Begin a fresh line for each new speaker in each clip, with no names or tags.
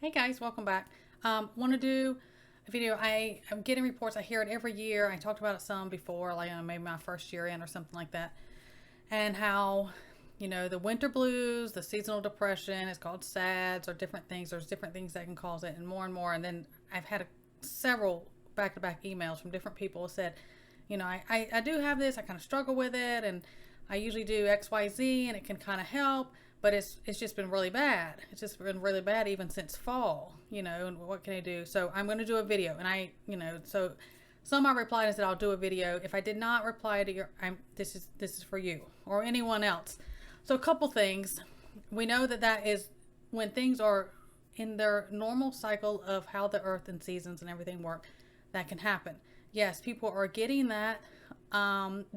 Hey guys, welcome back. Want to do a video. I'm getting reports. I hear it every year. I talked about it some before, like maybe my first year in or something like that. And how, the winter blues, the seasonal depression, it's called SADS or different things. There's different things that can cause it and more and more. And then I've had several back-to-back emails from different people who said, I do have this. I kind of struggle with it. And I usually do XYZ and it can kind of help, but it's just been really bad. It's just been really bad even since fall, and what can I do? So I'm going to do a video, and so some I replied and said I'll do a video. If I did not reply to your, this is for you or anyone else. So a couple things. We know that is when things are in their normal cycle of how the earth and seasons and everything work, that can happen. Yes, people are getting that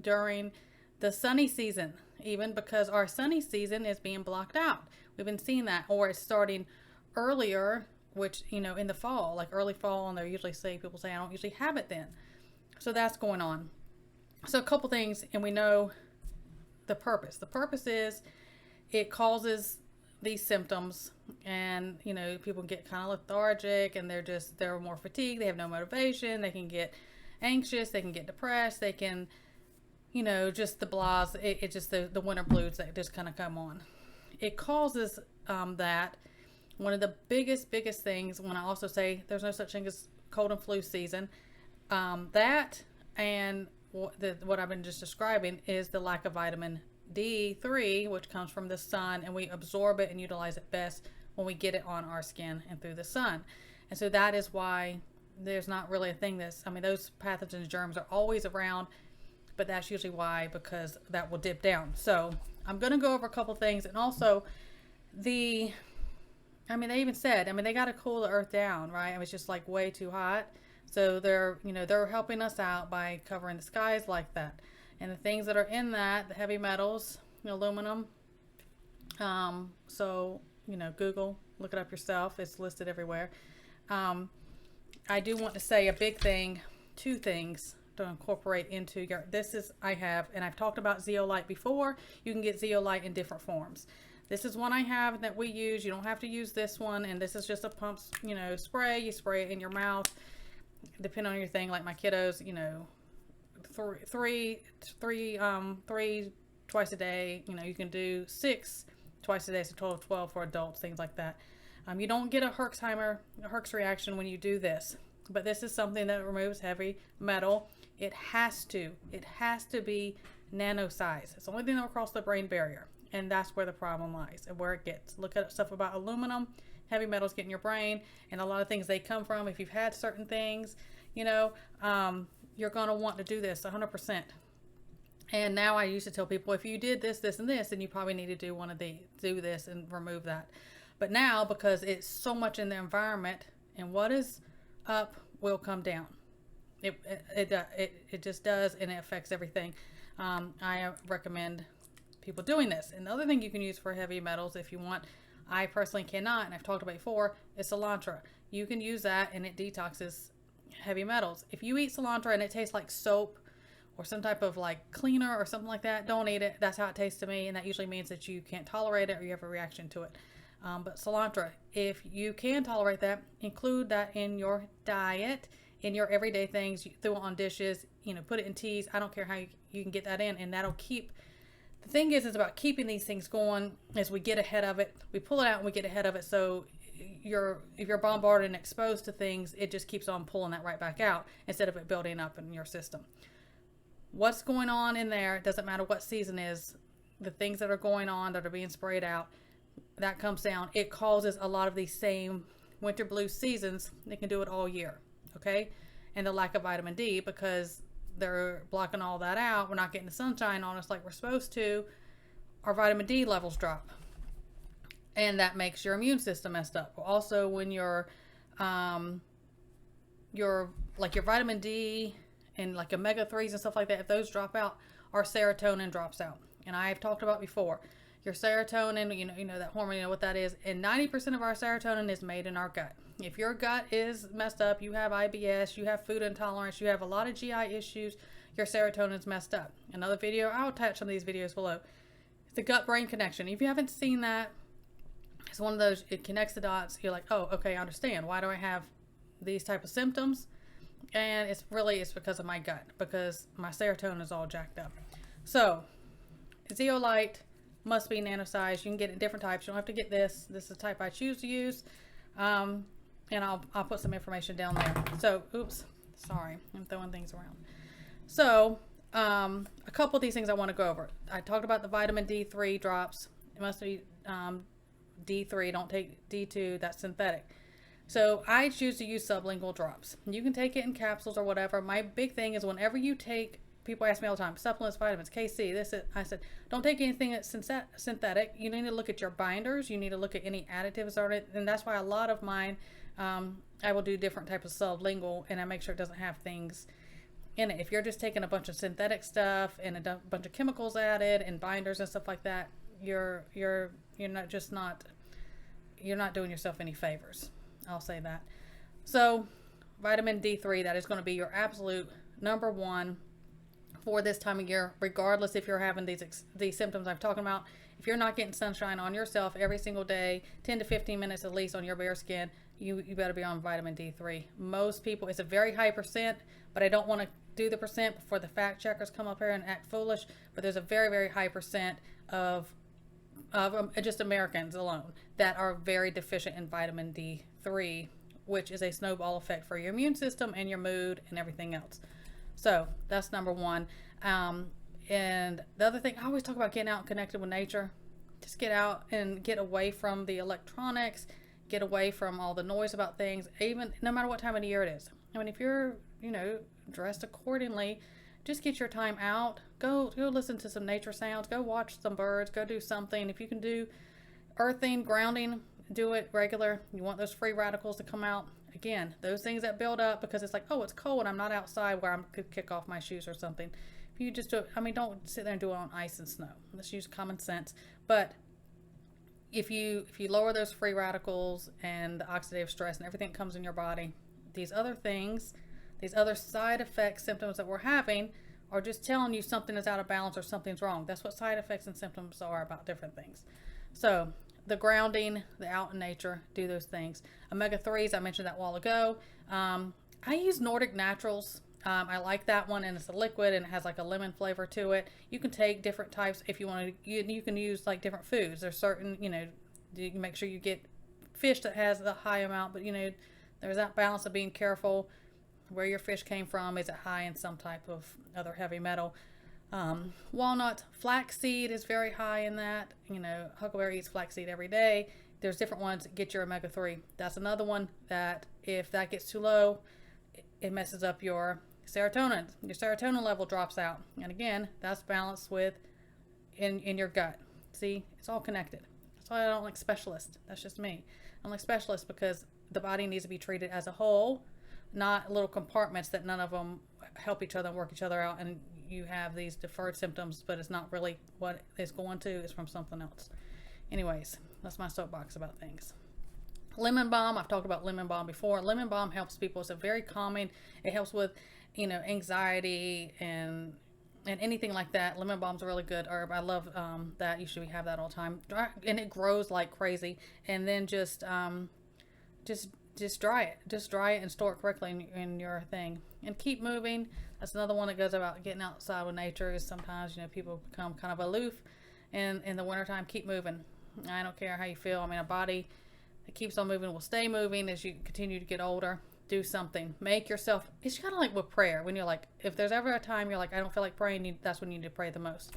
during the sunny season, even because our sunny season is being blocked out. We've been seeing that, or it's starting earlier, which, in the fall, like early fall, and people say I don't usually have it then. So that's going on. So a couple things, and we know the purpose. The purpose is it causes these symptoms, and people get kind of lethargic, and they're more fatigued, they have no motivation, they can get anxious, they can get depressed, they can just the blahs, it just the winter blues that just kind of come on. It causes that. One of the biggest things, when I also say there's no such thing as cold and flu season, that and what I've been just describing is the lack of vitamin D3, which comes from the sun, and we absorb it and utilize it best when we get it on our skin and through the sun. And so that is why there's not really a thing those pathogens, germs are always around, but that's usually why, because that will dip down. So I'm going to go over a couple things. And also they even said, they got to cool the earth down, right? It was just like way too hot. So they're helping us out by covering the skies like that. And the things that are in that, the heavy metals, aluminum. Google, look it up yourself. It's listed everywhere. I do want to say a big thing, two things to incorporate into your, and I've talked about zeolite before. You can get zeolite in different forms. This is one I have that we use. You don't have to use this one, and this is just a pump, spray. You spray it in your mouth, depending on your thing. Like my kiddos, three twice a day. You can do 6 twice a day, so total of 12 for adults, things like that. You don't get a Herx reaction when you do this, but this is something that removes heavy metal. It has to be nanosized. It's the only thing that will cross the brain barrier, and that's where the problem lies and where it gets. Look at stuff about aluminum, heavy metals get in your brain, and a lot of things they come from. If you've had certain things, you're going to want to do this 100%. And now I used to tell people, if you did this, this, and this, then you probably need to do this and remove that. But now, because it's so much in the environment, and what is up will come down. It just does, and it affects everything. I recommend people doing this. And the other thing you can use for heavy metals, if you want, I personally cannot, and I've talked about it before, is cilantro. You can use that, and it detoxes heavy metals. If you eat cilantro and it tastes like soap or some type of like cleaner or something like that, don't eat it. That's how it tastes to me, and that usually means that you can't tolerate it or you have a reaction to it. But cilantro, if you can tolerate that, include that in your diet, in your everyday things. You throw it on dishes, put it in teas. I don't care how you can get that in, and that'll keep. The thing is, it's about keeping these things going as we get ahead of it. We pull it out and we get ahead of it. So if you're bombarded and exposed to things, it just keeps on pulling that right back out instead of it building up in your system. What's going on in there, it doesn't matter what season is, the things that are going on that are being sprayed out, that comes down. It causes a lot of these same winter blue seasons. They can do it all year, okay? And the lack of vitamin D, because they're blocking all that out. We're not getting the sunshine on us like we're supposed to. Our vitamin D levels drop, and that makes your immune system messed up. Also, when your vitamin D and like omega-3s and stuff like that, if those drop out, our serotonin drops out. And I've talked about before, your serotonin, that hormone, what that is, and 90% of our serotonin is made in our gut. If your gut is messed up, you have IBS, you have food intolerance, you have a lot of GI issues, your serotonin's messed up. Another video, I'll attach some of these videos below. It's the gut-brain connection. If you haven't seen that, It's one of those, it connects the dots. You're like, oh, okay, I understand. Why do I have these type of symptoms? And it's because of my gut, because my serotonin is all jacked up. So zeolite must be nanosized. You can get it in different types. You don't have to get this. This is the type I choose to use. And I'll put some information down there. So, oops, sorry, I'm throwing things around. So, a couple of these things I want to go over. I talked about the vitamin D3 drops. It must be D3. Don't take D2. That's synthetic. So I choose to use sublingual drops. You can take it in capsules or whatever. My big thing is whenever you take, people ask me all the time, supplements, vitamins, KC, this, I said, don't take anything that's synthetic. You need to look at your binders. You need to look at any additives on it. And that's why a lot of mine, I will do different types of sublingual, and I make sure it doesn't have things in it. If you're just taking a bunch of synthetic stuff and a bunch of chemicals added and binders and stuff like that, you're not doing yourself any favors. I'll say that. So vitamin D3, that is going to be your absolute number one for this time of year, regardless if you're having these symptoms I'm talking about. If you're not getting sunshine on yourself every single day, 10 to 15 minutes at least on your bare skin, you better be on vitamin D3. Most people, it's a very high percent, but I don't want to do the percent before the fact checkers come up here and act foolish, but there's a very, very high percent of just Americans alone that are very deficient in vitamin D3, which is a snowball effect for your immune system and your mood and everything else. So that's number one. And the other thing, I always talk about getting out and connected with nature. Just get out and get away from the electronics, get away from all the noise about things, even no matter what time of the year it is. I mean, if you're, dressed accordingly, just get your time out. Go listen to some nature sounds. Go watch some birds. Go do something. If you can do earthing, grounding, do it regular. You want those free radicals to come out. Again, those things that build up because it's like, oh, it's cold and I'm not outside where I could kick off my shoes or something. If you just do it, don't sit there and do it on ice and snow. Let's use common sense. But if you lower those free radicals and the oxidative stress and everything that comes in your body, these other things, these other side effects, symptoms that we're having are just telling you something is out of balance or something's wrong. That's what side effects and symptoms are about different things. So the grounding, the out in nature, do those things. Omega-3s, I mentioned that a while ago. I use Nordic Naturals. I like that one, and it's a liquid and it has like a lemon flavor to it. You can take different types if you want to. You can use like different foods. There's certain, you can make sure you get fish that has a high amount, but there's that balance of being careful where your fish came from. Is it high in some type of other heavy metal? Walnut, flaxseed is very high in that. Huckleberry eats flaxseed every day. There's different ones that get your omega-3. That's another one that if that gets too low, it messes up your serotonin. Your serotonin level drops out. And again, that's balanced with in your gut. See, it's all connected. That's why I don't like specialists. That's just me. I don't like specialists because the body needs to be treated as a whole, not little compartments that none of them help each other and work each other out, and you have these deferred symptoms, but it's not really what it's going to. It's from something else. Anyways, that's my soapbox about things. Lemon balm, I've talked about lemon balm before. Lemon balm helps people. It's a very calming. It helps with, anxiety and anything like that. Lemon balm's a really good herb. I love that. You should have that all the time. And it grows like crazy. And then just dry it. Just dry it and store it correctly in your thing. And keep moving. That's another one that goes about getting outside with nature. Is sometimes, people become kind of aloof. And in the wintertime, keep moving. I don't care how you feel. A body that keeps on moving will stay moving as you continue to get older. Do something. Make yourself. It's kind of like with prayer. When you're like, if there's ever a time you're like, I don't feel like praying, that's when you need to pray the most.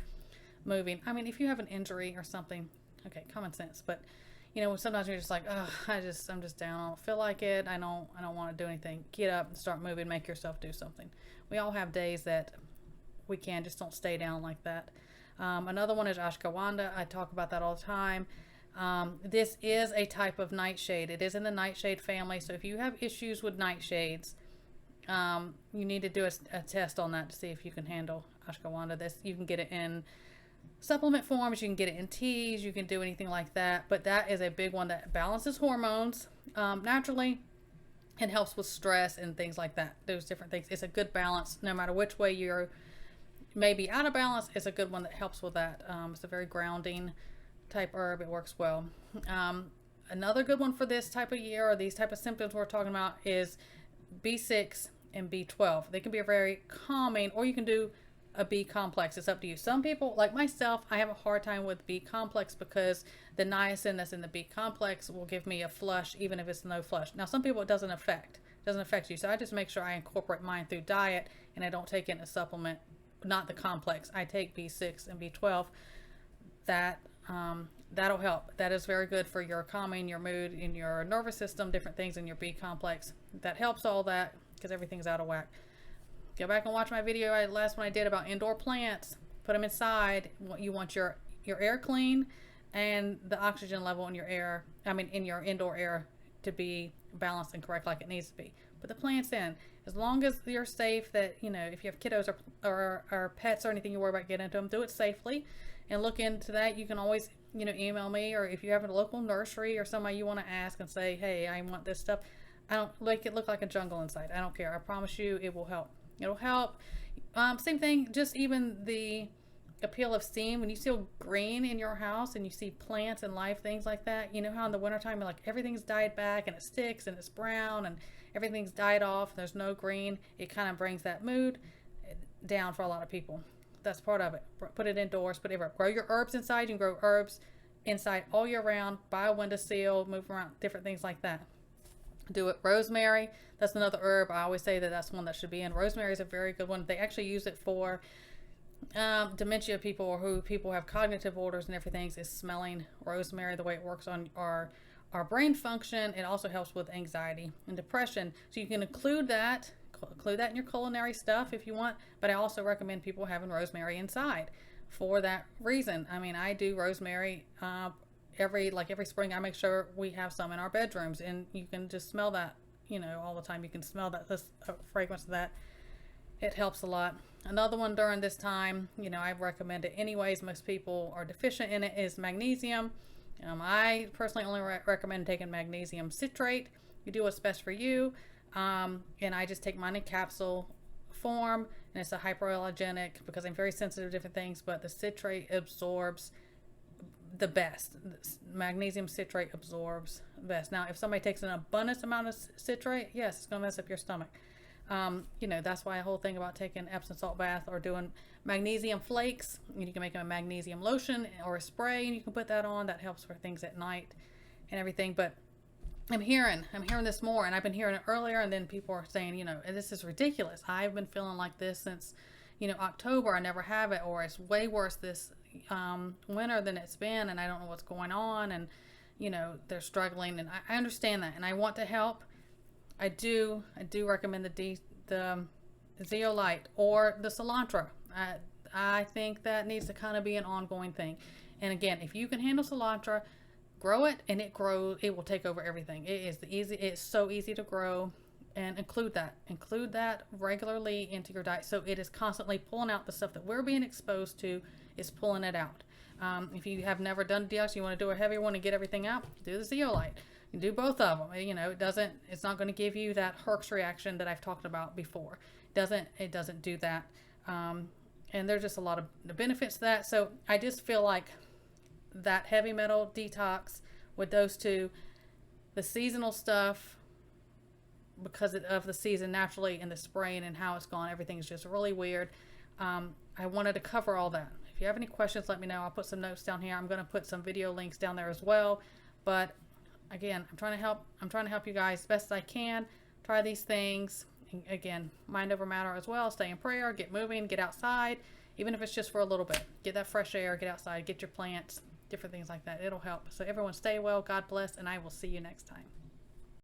Moving. If you have an injury or something, okay, common sense. But sometimes you're just like, oh, I'm just down. I don't feel like it. I don't want to do anything. Get up and start moving. Make yourself do something. We all have days that we can. Just don't stay down like that. Another one is ashwagandha. I talk about that all the time. This is a type of nightshade. It is in the nightshade family. So if you have issues with nightshades, you need to do a test on that to see if you can handle ashwagandha. You can get it in supplement forms. You can get it in teas. You can do anything like that. But that is a big one that balances hormones naturally and helps with stress and things like that. Those different things. It's a good balance no matter which way you're maybe out of balance. It's a good one that helps with that. It's a very grounding type herb. It works well. Another good one for this type of year or these type of symptoms we're talking about is B6 and B12. They can be very calming, or you can do a B complex. It's up to you. Some people, like myself, I have a hard time with B complex because the niacin that's in the B complex will give me a flush even if it's no flush. Now, some people it doesn't affect you. So I just make sure I incorporate mine through diet and I don't take it in a supplement, not the complex. I take B6 and B12. That'll help. That is very good for your calming, your mood, in your nervous system, different things in your B complex. That helps all that because everything's out of whack. Go back and watch my video last one I did about indoor plants. Put them inside. You want your air clean and the oxygen level in your air, in your indoor air, to be balanced and correct like it needs to be. Put the plants in. As long as you're safe, that, if you have kiddos or pets or anything you worry about getting into them, do it safely and look into that. You can always, email me, or if you have a local nursery or somebody you want to ask and say, hey, I want this stuff. I don't make it look like a jungle inside. I don't care. I promise you it will help. It'll help. Same thing, just even the appeal of steam. When you see green in your house and you see plants and live things like that, you know how in the wintertime, like everything's died back and it sticks and it's brown and everything's died off, there's no green. It kind of brings that mood down for a lot of people. That's part of it. Put it indoors, put it everywhere. Grow your herbs inside. You can grow herbs inside all year round. Buy a windowsill, move around, different things like that. Do it. Rosemary, that's another herb. I always say that's one that should be in. Rosemary is a very good one. They actually use it for dementia people, or who people have cognitive disorders and everything, is smelling rosemary. The way it works on our brain function. It also helps with anxiety and depression. So you can include that in your culinary stuff if you want, but I also recommend people having rosemary inside for that reason. I do rosemary every spring. I make sure we have some in our bedrooms, and you can just smell that, all the time. You can smell that, this fragrance of that. It helps a lot. Another one during this time, I recommend it anyways. Most people are deficient in it, is magnesium. I personally only recommend taking magnesium citrate. You do what's best for you. And I just take mine in capsule form, and it's a hypoallergenic because I'm very sensitive to different things, but the citrate absorbs the best. Magnesium citrate absorbs the best. Now, if somebody takes an abundance amount of citrate, yes, it's going to mess up your stomach. That's why the whole thing about taking Epsom salt bath or doing magnesium flakes, you can make a magnesium lotion or a spray, and you can put that on. That helps for things at night and everything. But I'm hearing this more, and I've been hearing it earlier, and then people are saying, this is ridiculous. I've been feeling like this since, October. I never have it, or it's way worse this winter than it's been, and I don't know what's going on, and, they're struggling, and I understand that, and I want to help. I do recommend the Zeolite or the cilantro. I think that needs to kind of be an ongoing thing. And again, if you can handle cilantro, grow it, and it will take over everything. It's so easy to grow, and include that regularly into your diet, so it is constantly pulling out the stuff that we're being exposed to. Is pulling it out. If you have never done detox, you want to do a heavier one and get everything out, do the Zeolite. You can do both of them. It's not going to give you that Herx reaction that I've talked about before. It doesn't do that. And there's just a lot of benefits to that. So I just feel like that heavy metal detox with those two, the seasonal stuff, because of the season naturally in the spring and how it's gone, everything's just really weird. I wanted to cover all that. If you have any questions, let me know. I'll put some notes down here. I'm going to put some video links down there as well. But again, I'm trying to help you guys best as I can. Try these things. And again, mind over matter as well. Stay in prayer, get moving, get outside, even if it's just for a little bit. Get that fresh air, get outside, get your plants, different things like that. It'll help. So everyone stay well, God bless, and I will see you next time.